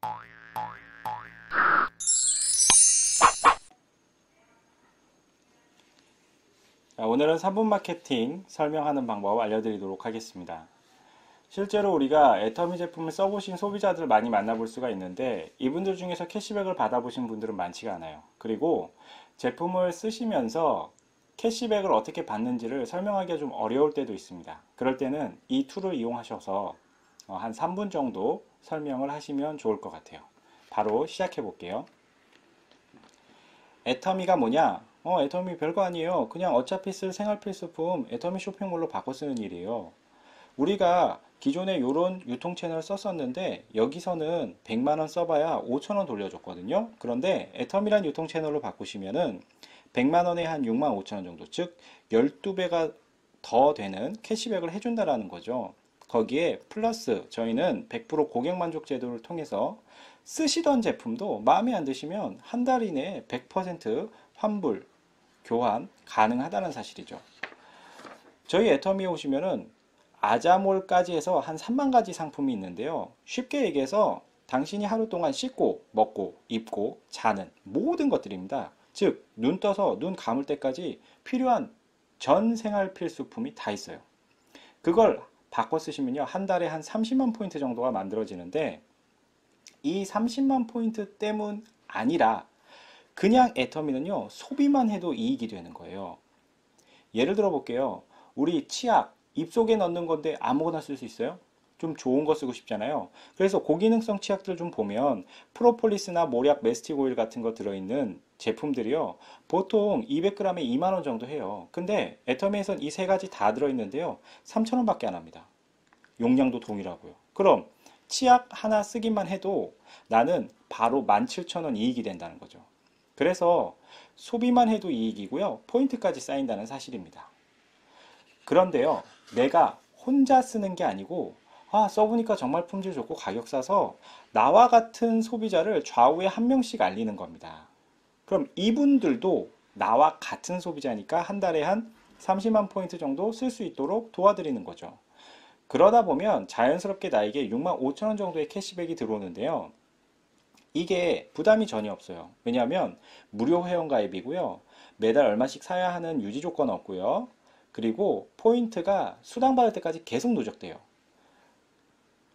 자, 오늘은 3분 마케팅 설명하는 방법 알려드리도록 하겠습니다. 실제로 우리가 애터미 제품을 써보신 소비자들 많이 만나볼 수가 있는데 이분들 중에서 캐시백을 받아보신 분들은 많지가 않아요. 그리고 제품을 쓰시면서 캐시백을 어떻게 받는지를 설명하기가 좀 어려울 때도 있습니다. 그럴 때는 이 툴을 이용하셔서 한 3분 정도 설명을 하시면 좋을 것 같아요. 바로 시작해 볼게요. 애터미가 뭐냐? 애터미 별거 아니에요. 그냥 어차피 쓸 생활 필수품 애터미 쇼핑몰로 바꿔 쓰는 일이에요. 우리가 기존에 이런 유통 채널 썼었는데 여기서는 100만원 써봐야 5천원 돌려줬거든요. 그런데 애터미란 유통 채널로 바꾸시면은 100만원에 한 6만 5천원 정도, 즉 12배가 더 되는 캐시백을 해준다라는 거죠. 거기에 플러스 저희는 100% 고객 만족 제도를 통해서 쓰시던 제품도 마음에 안 드시면 한 달 이내에 100% 환불, 교환 가능하다는 사실이죠. 저희 애터미에 오시면은 아자몰까지 해서 한 3만 가지 상품이 있는데요. 쉽게 얘기해서 당신이 하루 동안 씻고, 먹고, 입고, 자는 모든 것들입니다. 즉, 눈 떠서 눈 감을 때까지 필요한 전 생활 필수품이 다 있어요. 그걸 바꿔 쓰시면요. 한 달에 한 30만 포인트 정도가 만들어지는데 이 30만 포인트 때문 아니라 그냥 애터미는요. 소비만 해도 이익이 되는 거예요. 예를 들어 볼게요. 우리 치약, 입속에 넣는 건데 아무거나 쓸 수 있어요? 좀 좋은 거 쓰고 싶잖아요. 그래서 고기능성 치약들 좀 보면 프로폴리스나 모략, 메스틱 오일 같은 거 들어있는 제품들이요. 보통 200g에 2만 원 정도 해요. 근데 애터미에선 이 세 가지 다 들어있는데요. 3,000원 밖에 안 합니다. 용량도 동일하고요. 그럼 치약 하나 쓰기만 해도 나는 바로 17,000원 이익이 된다는 거죠. 그래서 소비만 해도 이익이고요. 포인트까지 쌓인다는 사실입니다. 그런데요, 내가 혼자 쓰는 게 아니고, 써보니까 정말 품질 좋고 가격 싸서 나와 같은 소비자를 좌우에 한 명씩 알리는 겁니다. 그럼 이분들도 나와 같은 소비자니까 한 달에 한 30만 포인트 정도 쓸 수 있도록 도와드리는 거죠. 그러다 보면 자연스럽게 나에게 6만 5천 원 정도의 캐시백이 들어오는데요. 이게 부담이 전혀 없어요. 왜냐하면 무료 회원 가입이고요. 매달 얼마씩 사야 하는 유지 조건 없고요. 그리고 포인트가 수당받을 때까지 계속 누적돼요.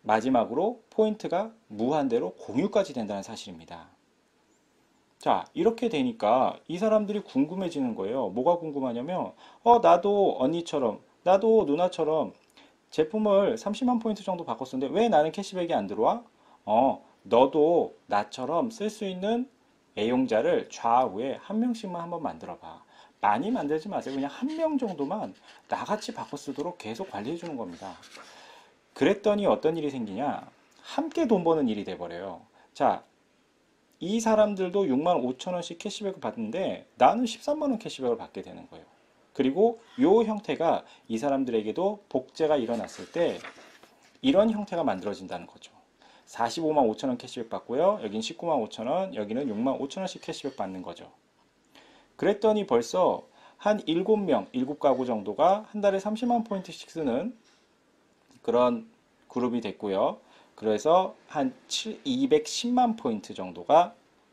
마지막으로 포인트가 무한대로 공유까지 된다는 사실입니다. 자, 이렇게 되니까 이 사람들이 궁금해지는 거예요. 뭐가 궁금하냐면, 나도 언니처럼, 나도 누나처럼 제품을 30만 포인트 정도 바꿨었는데 왜 나는 캐시백이 안 들어와? 너도 나처럼 쓸 수 있는 애용자를 좌우에 한 명씩만 한번 만들어 봐. 많이 만들지 마세요. 그냥 한 명 정도만 나같이 바꿔 쓰도록 계속 관리해 주는 겁니다. 그랬더니 어떤 일이 생기냐? 함께 돈 버는 일이 돼버려요. 자, 이 사람들도 6만 5천 원씩 캐시백을 받는데 나는 13만 원 캐시백을 받게 되는 거예요. 그리고 이 형태가 이 사람들에게도 복제가 일어났을 때 이런 형태가 만들어진다는 거죠. 45만 5천 원 캐시백 받고요. 여긴 19만 5천 원, 여기는 6만 5천 원씩 캐시백 받는 거죠. 그랬더니 벌써 한 7명, 7가구 정도가 한 달에 30만 포인트씩 쓰는 그런 그룹이 됐고요. 그래서 한 210만 포인트 정도가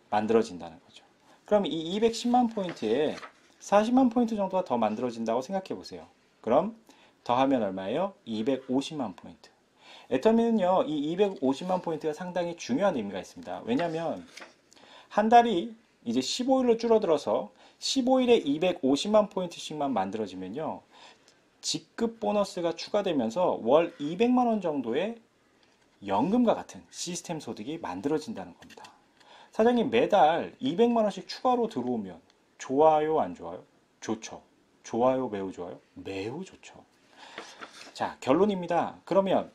만들어진다는 거죠. 그럼 이 210만 포인트에 40만 포인트 정도가 더 만들어진다고 생각해 보세요. 그럼 더하면 얼마예요? 250만 포인트. 애터미는요, 이 250만 포인트가 상당히 중요한 의미가 있습니다. 왜냐하면 한 달이 이제 15일로 줄어들어서 15일에 250만 포인트씩만 만들어지면요, 직급 보너스가 추가되면서 월 200만 원 정도의 연금과 같은 시스템 소득이 만들어진다는 겁니다. 사장님, 매달 200만 원씩 추가로 들어오면 좋아요, 안 좋아요? 좋죠. 좋아요, 매우 좋아요? 매우 좋죠. 자, 결론입니다. 그러면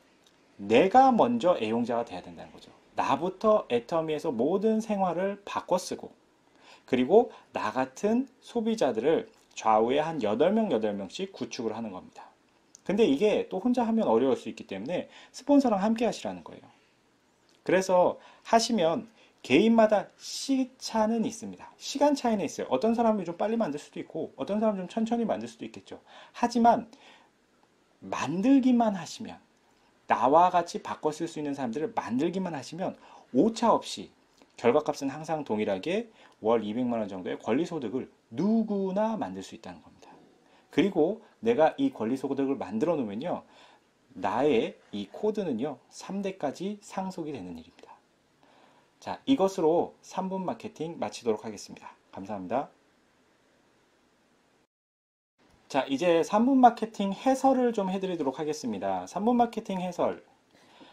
내가 먼저 애용자가 돼야 된다는 거죠. 나부터 애터미에서 모든 생활을 바꿔 쓰고, 그리고 나 같은 소비자들을 좌우에 한 8명, 8명씩 구축을 하는 겁니다. 근데 이게 또 혼자 하면 어려울 수 있기 때문에 스폰서랑 함께 하시라는 거예요. 그래서 하시면 개인마다 시차는 있습니다. 시간 차이는 있어요. 어떤 사람이 좀 빨리 만들 수도 있고 어떤 사람은 좀 천천히 만들 수도 있겠죠. 하지만 만들기만 하시면 나와 같이 바꿔 쓸 수 있는 사람들을 만들기만 하시면 오차 없이 결과값은 항상 동일하게 월 200만 원 정도의 권리소득을 누구나 만들 수 있다는 겁니다. 그리고 내가 이 권리소득을 만들어 놓으면요, 나의 이 코드는요 3대까지 상속이 되는 일입니다. 자, 이것으로 3분 마케팅 마치도록 하겠습니다. 감사합니다. 자, 이제 3분 마케팅 해설을 좀 해드리도록 하겠습니다. 3분 마케팅 해설.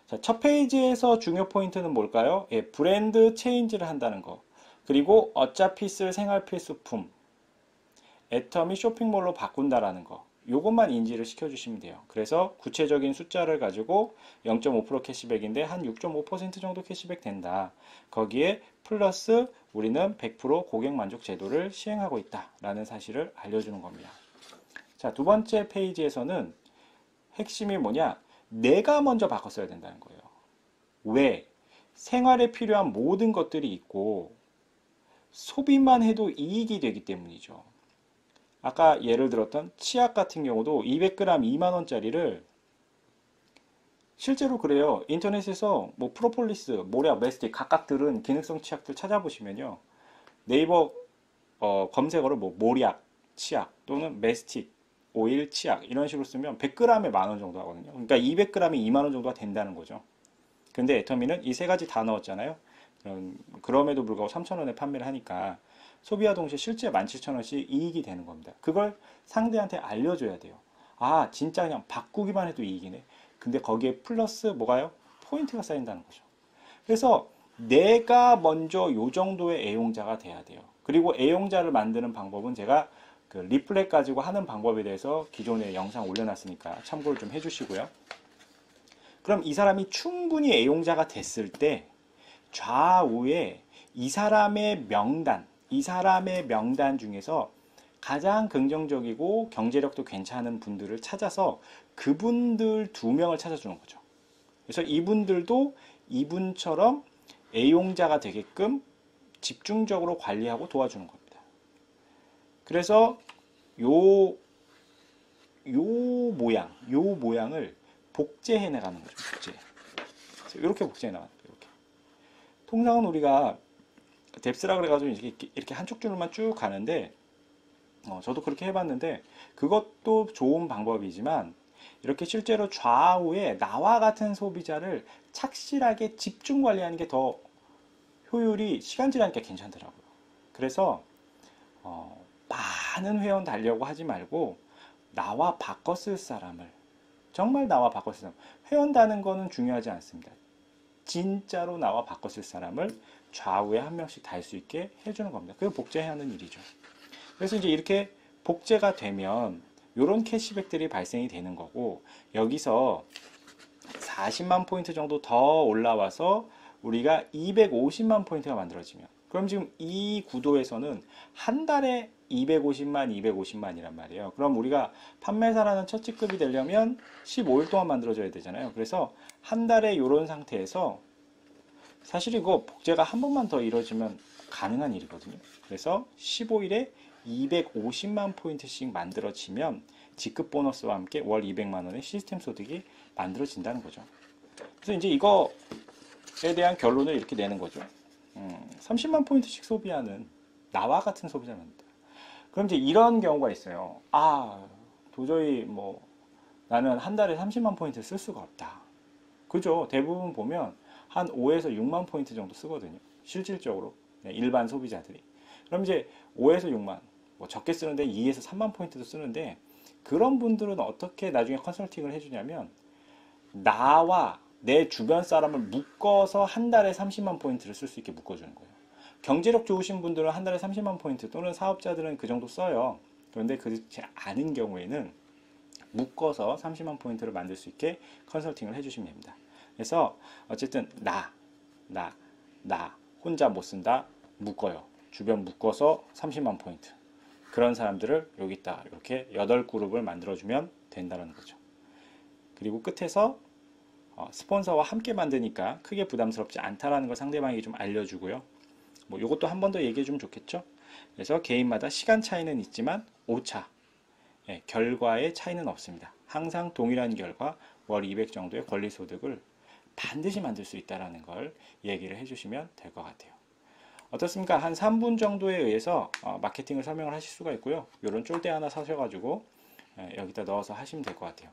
자, 첫 페이지에서 중요 포인트는 뭘까요? 예, 브랜드 체인지를 한다는 거. 그리고 어차피 쓸 생활 필수품. 애터미 쇼핑몰로 바꾼다라는 거. 요것만 인지를 시켜주시면 돼요. 그래서 구체적인 숫자를 가지고 0.5% 캐시백인데 한 6.5% 정도 캐시백 된다. 거기에 플러스 우리는 100% 고객 만족 제도를 시행하고 있다라는 사실을 알려주는 겁니다. 자, 두 번째 페이지에서는 핵심이 뭐냐? 내가 먼저 바꿨어야 된다는 거예요. 왜? 생활에 필요한 모든 것들이 있고 소비만 해도 이익이 되기 때문이죠. 아까 예를 들었던 치약 같은 경우도 200g 2만원짜리를 실제로 그래요. 인터넷에서 뭐 프로폴리스, 모략, 메스틱 각각 들은 기능성 치약들 찾아보시면요. 네이버 검색어를 뭐 모략 치약 또는 메스틱 오일 치약 이런 식으로 쓰면 100g에 만 원 정도 하거든요. 그러니까 200g이 2만 원 정도가 된다는 거죠. 근데 애터미는 이 세 가지 다 넣었잖아요. 그럼에도 불구하고 3,000원에 판매를 하니까 소비와 동시에 실제 17,000원씩 이익이 되는 겁니다. 그걸 상대한테 알려줘야 돼요. 아, 진짜 그냥 바꾸기만 해도 이익이네. 근데 거기에 플러스 뭐가요? 포인트가 쌓인다는 거죠. 그래서 내가 먼저 요 정도의 애용자가 돼야 돼요. 그리고 애용자를 만드는 방법은 제가 그 리플렛 가지고 하는 방법에 대해서 기존에 영상 올려놨으니까 참고를 좀 해주시고요. 그럼 이 사람이 충분히 애용자가 됐을 때 좌우에 이 사람의 명단 중에서 가장 긍정적이고 경제력도 괜찮은 분들을 찾아서 그분들 2명을 찾아주는 거죠. 그래서 이분들도 이분처럼 애용자가 되게끔 집중적으로 관리하고 도와주는 겁니다. 그래서 요 모양을 복제해 나가는 거죠. 복제. 이렇게 복제해 나가는 거예요. 이렇게. 통상은 우리가 뎁스라 그래가지고 이렇게 한쪽 줄만 쭉 가는데 저도 그렇게 해봤는데 그것도 좋은 방법이지만 이렇게 실제로 좌우에 나와 같은 소비자를 착실하게 집중 관리하는 게 더 효율이 시간 지나니까 괜찮더라고요. 그래서 많은 회원 달려고 하지 말고 나와 바꿔 쓸 사람을 정말 나와 바꿔 쓸 사람 회원 다는 거는 중요하지 않습니다. 진짜로 나와 바꿔 쓸 사람을 좌우에 한 명씩 달 수 있게 해주는 겁니다. 그게 복제하는 일이죠. 그래서 이제 이렇게 복제가 되면 이런 캐시백들이 발생이 되는 거고 여기서 40만 포인트 정도 더 올라와서 우리가 250만 포인트가 만들어지면 그럼 지금 이 구도에서는 한 달에 250만이란 말이에요. 그럼 우리가 판매사라는 첫 직급이 되려면 15일 동안 만들어줘야 되잖아요. 그래서 한 달에 이런 상태에서 사실 이거 복제가 한 번만 더 이루어지면 가능한 일이거든요. 그래서 15일에 250만 포인트씩 만들어지면 직급 보너스와 함께 월 200만 원의 시스템 소득이 만들어진다는 거죠. 그래서 이제 이거에 대한 결론을 이렇게 내는 거죠. 30만 포인트씩 소비하는 나와 같은 소비자입니다. 그럼 이제 이런 경우가 있어요. 아, 도저히 뭐 나는 한 달에 30만 포인트 쓸 수가 없다. 그죠? 대부분 보면 한 5에서 6만 포인트 정도 쓰거든요. 실질적으로 일반 소비자들이. 그럼 이제 5에서 6만, 뭐 적게 쓰는데 2에서 3만 포인트도 쓰는데 그런 분들은 어떻게 나중에 컨설팅을 해주냐면 나와 내 주변 사람을 묶어서 한 달에 30만 포인트를 쓸 수 있게 묶어주는 거예요. 경제력 좋으신 분들은 한 달에 30만 포인트 또는 사업자들은 그 정도 써요. 그런데 그렇지 않은 경우에는 묶어서 30만 포인트를 만들 수 있게 컨설팅을 해주시면 됩니다. 그래서 어쨌든 나 혼자 못 쓴다 묶어요. 주변 묶어서 30만 포인트. 그런 사람들을 여기다 이렇게 8그룹을 만들어주면 된다는 거죠. 그리고 끝에서 스폰서와 함께 만드니까 크게 부담스럽지 않다라는 걸 상대방에게 좀 알려주고요. 뭐 이것도 한 번 더 얘기해 주면 좋겠죠. 그래서 개인마다 시간 차이는 있지만 오차, 결과의 차이는 없습니다. 항상 동일한 결과 월 200 정도의 권리소득을 반드시 만들 수 있다는 걸 얘기를 해주시면 될 것 같아요. 어떻습니까? 한 3분 정도에 의해서 마케팅을 설명을 하실 수가 있고요. 이런 쫄대 하나 사셔가지고 여기다 넣어서 하시면 될 것 같아요.